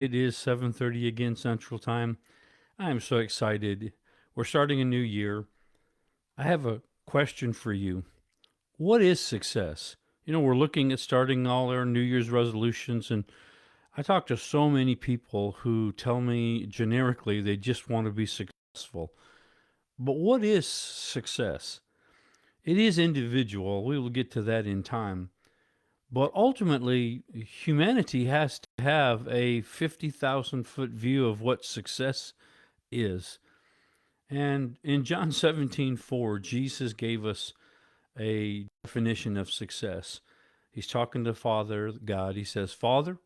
It is 7:30 again Central Time. I am so excited. We're starting a new year. I have a question for you. What is success? We're looking at starting all our New Year's resolutions, and I talk to so many people who tell me generically they just want to be successful. But what is success? It is individual. We will get to that in time. But ultimately, humanity has to have a 50,000 foot view of what success is. And in John 17:4, Jesus gave us a definition of success. He's talking to Father God. He says, Father,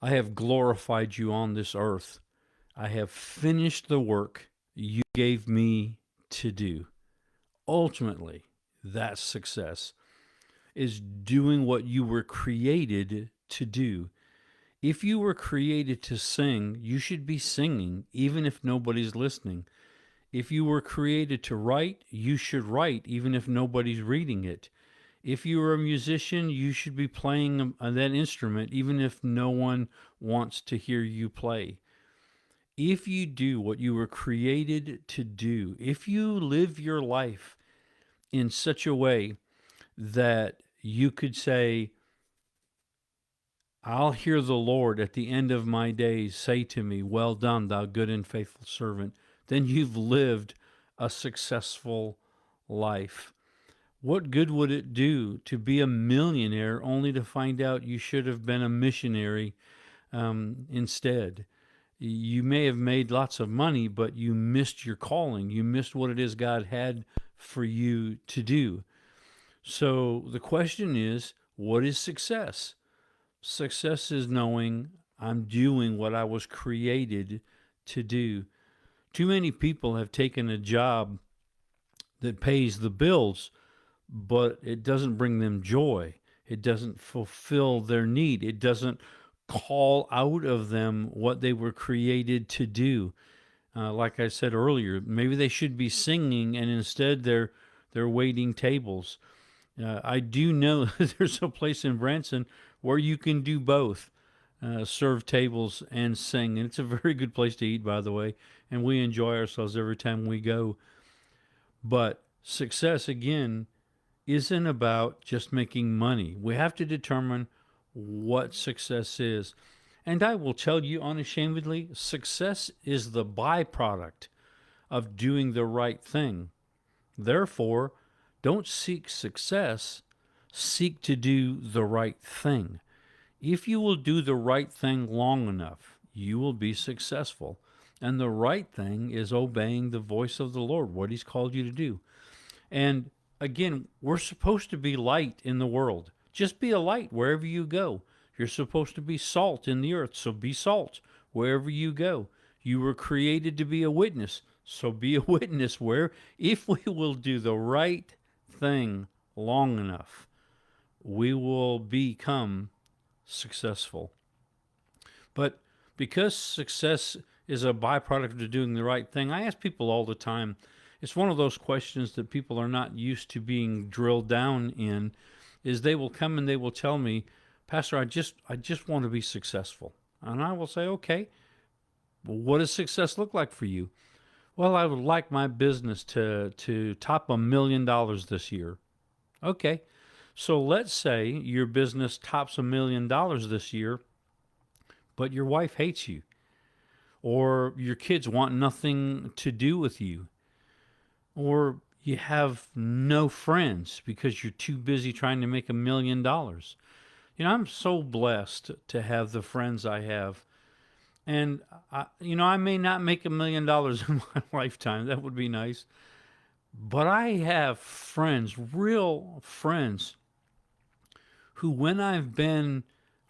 I have glorified you on this earth. I have finished the work you gave me to do. Ultimately, that's success, is doing what you were created to do. If you were created to sing, you should be singing, even if nobody's listening. If you were created to write, you should write, even if nobody's reading it. If you are a musician, you should be playing that instrument, even if no one wants to hear you play. If you do what you were created to do, if you live your life in such a way that you could say, I'll hear the Lord at the end of my days say to me, well done, thou good and faithful servant, then you've lived a successful life. What good would it do to be a millionaire only to find out you should have been a missionary instead? You may have made lots of money, but you missed your calling. You missed what it is God had for you to do. So the question is, what is success? Success is knowing I'm doing what I was created to do. Too many people have taken a job that pays the bills, but it doesn't bring them joy. It doesn't fulfill their need. It doesn't call out of them what they were created to do. Like I said earlier, maybe they should be singing, and instead they're waiting tables. I do know there's a place in Branson where you can do both, serve tables and sing. And it's a very good place to eat, by the way. And we enjoy ourselves every time we go. But success, again, isn't about just making money. We have to determine what success is. And I will tell you unashamedly, success is the byproduct of doing the right thing. Therefore, don't seek success, seek to do the right thing. If you will do the right thing long enough, you will be successful. And the right thing is obeying the voice of the Lord, what He's called you to do. And again, we're supposed to be light in the world. Just be a light wherever you go. You're supposed to be salt in the earth, so be salt wherever you go. You were created to be a witness, so be a witness where, if we will do the right thing long enough, we will become successful. But because success is a byproduct of doing the right thing, I ask people all the time. It's one of those questions that people are not used to being drilled down in. Is they will come and they will tell me, Pastor, I just want to be successful. And I will say, okay, well, what does success look like for you? Well, I would like my business to top $1 million this year. Okay. So let's say your business tops $1 million this year, but your wife hates you, or your kids want nothing to do with you, or you have no friends because you're too busy trying to make $1 million. I'm so blessed to have the friends I have. And, I may not make $1 million in my lifetime. That would be nice. But I have friends, real friends, who, when I've been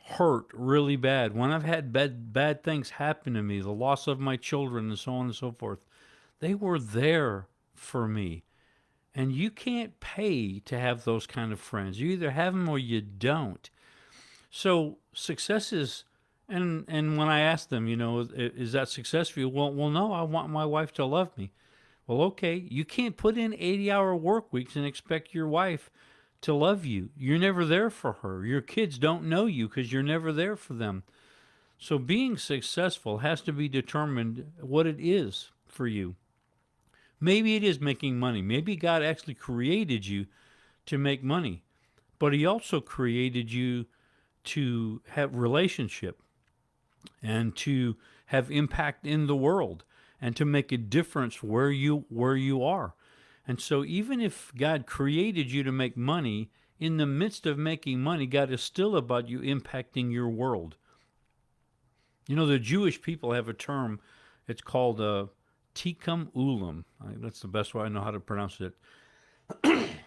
hurt really bad, when I've had bad things happen to me, the loss of my children and so on and so forth, they were there for me. And you can't pay to have those kind of friends. You either have them or you don't. So success is, and when I ask them, is that success for you? Well, no, I want my wife to love me. Well, okay, you can't put in 80-hour work weeks and expect your wife to love you. You're never there for her. Your kids don't know you because you're never there for them. So being successful has to be determined what it is for you. Maybe it is making money. Maybe God actually created you to make money, but He also created you to have relationship and to have impact in the world and to make a difference where you are. And so even if God created you to make money, in the midst of making money, God is still about you impacting your world. You know, the Jewish people have a term. It's called tikkun ulam. That's the best way I know how to pronounce it.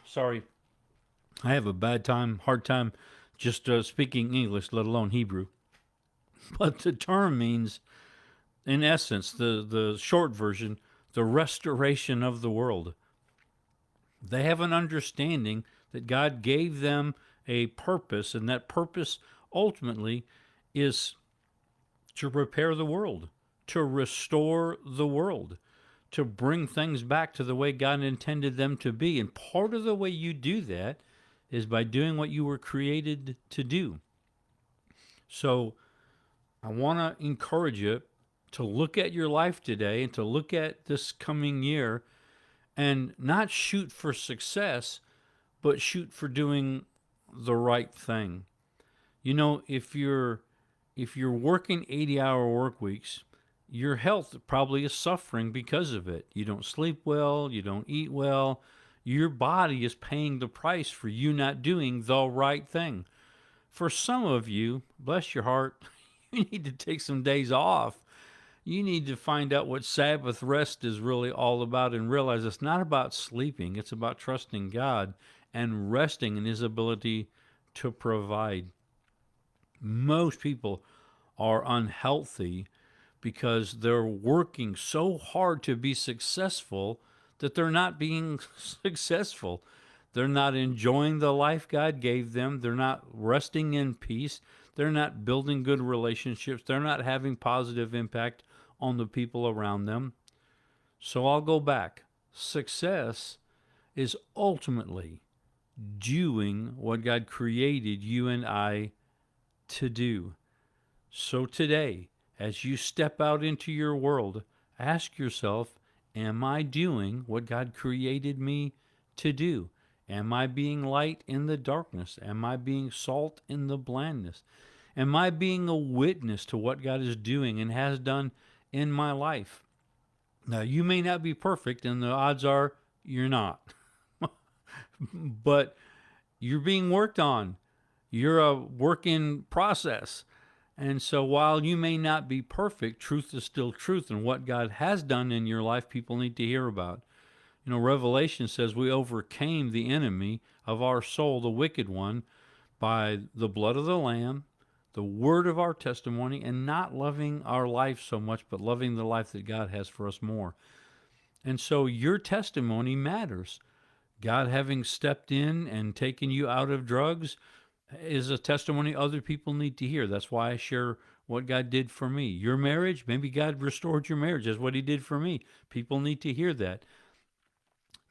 Sorry, I have a hard time just speaking English, let alone Hebrew. But the term means, in essence, the short version, the restoration of the world. They have an understanding that God gave them a purpose, and that purpose ultimately is to repair the world, to restore the world, to bring things back to the way God intended them to be. And part of the way you do that is by doing what you were created to do. So I want to encourage you to look at your life today and to look at this coming year and not shoot for success, but shoot for doing the right thing. You know, if you're working 80-hour work weeks, your health probably is suffering because of it. You don't sleep well, you don't eat well. Your body is paying the price for you not doing the right thing. For some of you, bless your heart, you need to take some days off. You need to find out what Sabbath rest is really all about and realize it's not about sleeping, it's about trusting God and resting in His ability to provide. Most people are unhealthy because they're working so hard to be successful that they're not being successful. They're not enjoying the life God gave them. They're not resting in peace. They're not building good relationships. They're not having positive impact on the people around them. So I'll go back. Success is ultimately doing what God created you and I to do. So today, as you step out into your world, ask yourself, am I doing what God created me to do? Am I being light in the darkness? Am I being salt in the blandness? Am I being a witness to what God is doing and has done in my life? Now, you may not be perfect, and the odds are you're not, but you're being worked on. You're a work in process. And so while you may not be perfect, truth is still truth. And what God has done in your life, people need to hear about. You know, Revelation says we overcame the enemy of our soul, the wicked one, by the blood of the Lamb, the word of our testimony, and not loving our life so much, but loving the life that God has for us more. And so your testimony matters. God having stepped in and taken you out of drugs is a testimony other people need to hear. That's why I share what God did for me. Your marriage, maybe God restored your marriage. That's what He did for me. People need to hear that.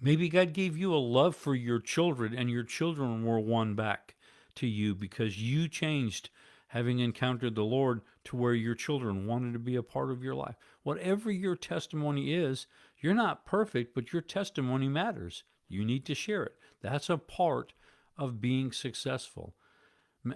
Maybe God gave you a love for your children and your children were won back to you because you changed having encountered the Lord to where your children wanted to be a part of your life. Whatever your testimony is, you're not perfect, but your testimony matters. You need to share it. That's a part of being successful.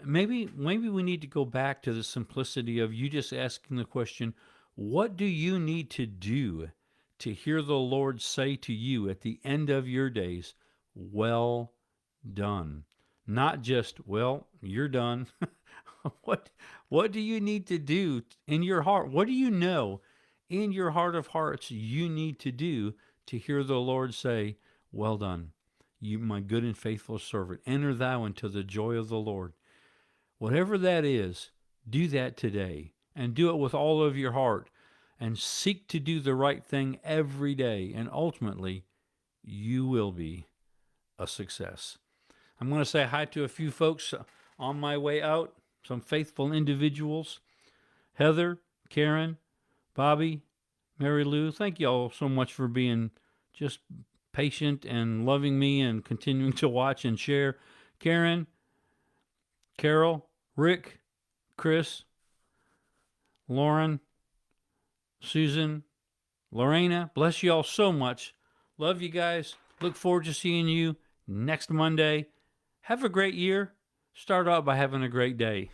Maybe we need to go back to the simplicity of you just asking the question, what do you need to do to hear the Lord say to you at the end of your days, well done? Not just, well, you're done. what what do you need to do in your heart? What do you know in your heart of hearts you need to do to hear the Lord say, well done, you my good and faithful servant. Enter thou into the joy of the Lord. Whatever that is, do that today and do it with all of your heart and seek to do the right thing every day. And ultimately, you will be a success. I'm going to say hi to a few folks on my way out, some faithful individuals. Heather, Karen, Bobby, Mary Lou, thank you all so much for being just patient and loving me and continuing to watch and share. Karen, Carol, Rick, Chris, Lauren, Susan, Lorena, bless you all so much. Love you guys. Look forward to seeing you next Monday. Have a great year. Start out by having a great day.